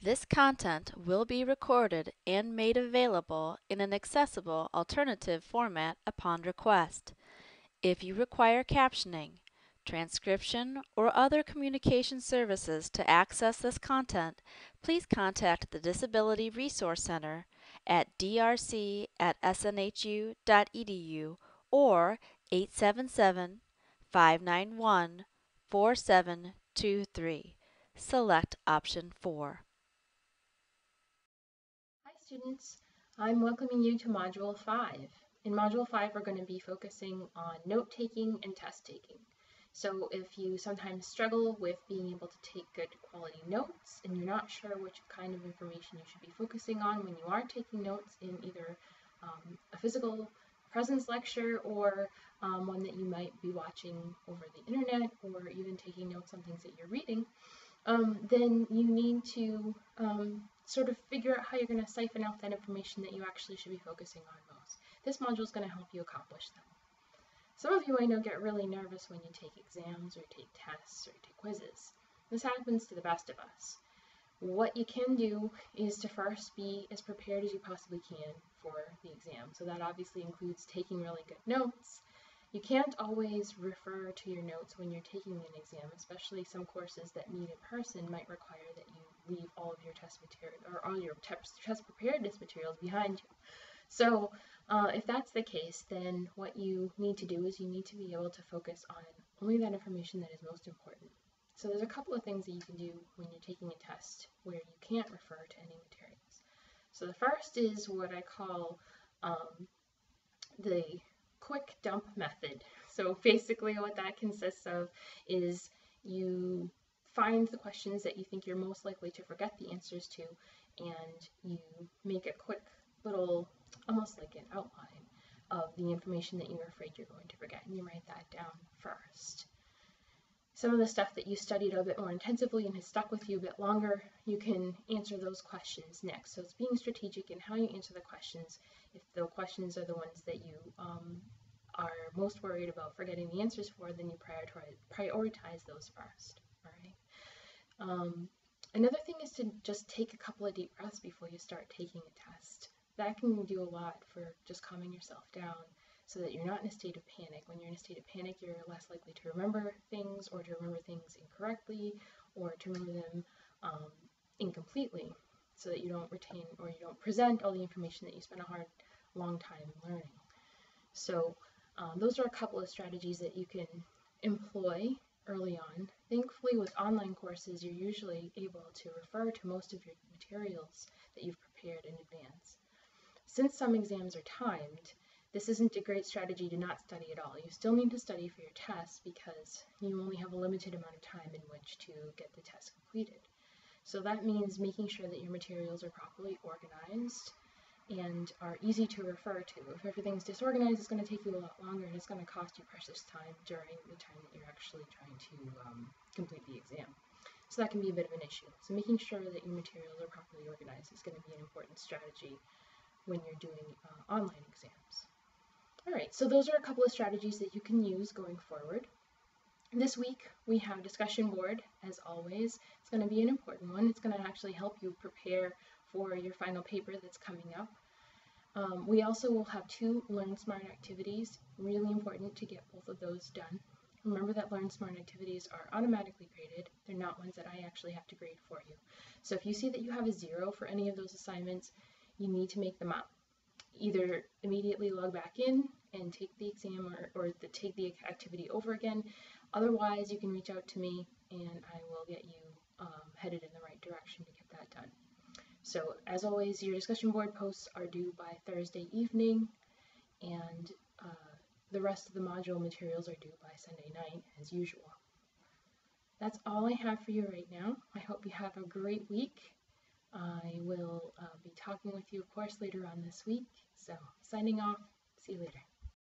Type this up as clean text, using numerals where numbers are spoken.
This content will be recorded and made available in an accessible alternative format upon request. If you require captioning, transcription, or other communication services to access this content, please contact the Disability Resource Center at drc@snhu.edu or 877-591-4723. Select option 4. Hi students, I'm welcoming you to Module 5. In Module 5 we're going to be focusing on note-taking and test-taking. So if you sometimes struggle with being able to take good quality notes and you're not sure which kind of information you should be focusing on when you are taking notes in either a physical presence lecture or one that you might be watching over the internet or even taking notes on things that you're reading, then you need to sort of figure out how you're going to siphon out that information that you actually should be focusing on most. This module is going to help you accomplish that. Some of you I know get really nervous when you take exams or you take tests or you take quizzes. This happens to the best of us. What you can do is to first be as prepared as you possibly can for the exam. So that obviously includes taking really good notes. You can't always refer to your notes when you're taking an exam, especially some courses that meet in person might require that you leave all of your test material or all your test preparedness materials behind you. So if that's the case, then what you need to do is you need to be able to focus on only that information that is most important. So there's a couple of things that you can do when you're taking a test where you can't refer to any materials. So the first is what I call the quick dump method. So basically what that consists of is you find the questions that you think you're most likely to forget the answers to, and you make a quick little, almost like an outline of the information that you're afraid you're going to forget, and you write that down first. Some of the stuff that you studied a bit more intensively and has stuck with you a bit longer, you can answer those questions next. So it's being strategic in how you answer the questions. If the questions are the ones that you are most worried about forgetting the answers for, then you prioritize those first. All right. Another thing is to just take a couple of deep breaths before you start taking a test. That can do a lot for just calming yourself down so that you're not in a state of panic. When you're in a state of panic, you're less likely to remember things or to remember things incorrectly or to remember them incompletely, so that you don't retain or you don't present all the information that you spent a long time learning. So those are a couple of strategies that you can employ early on. Thankfully, with online courses, you're usually able to refer to most of your materials that you've prepared in advance. Since some exams are timed, this isn't a great strategy to not study at all. You still need to study for your tests because you only have a limited amount of time in which to get the test completed. So that means making sure that your materials are properly organized and are easy to refer to. If everything's disorganized, it's going to take you a lot longer and it's going to cost you precious time during the time that you're actually trying to complete the exam. So that can be a bit of an issue. So making sure that your materials are properly organized is going to be an important strategy when you're doing online exams. All right, so those are a couple of strategies that you can use going forward. This week we have discussion board, as always. It's going to be an important one. It's going to actually help you prepare for your final paper that's coming up. We also will have 2 Learn Smart activities. Really important to get both of those done. Remember that Learn Smart activities are automatically graded. They're not ones that I actually have to grade for you. So if you see that you have a 0 for any of those assignments, you need to make them up. Either immediately log back in and take the exam or take the activity over again. Otherwise, you can reach out to me and I will get you headed in the right direction to get that done. So as always, your discussion board posts are due by Thursday evening, and the rest of the module materials are due by Sunday night as usual. That's all I have for you right now. I hope you have a great week. I will be talking with you, of course, later on this week. So, signing off. See you later.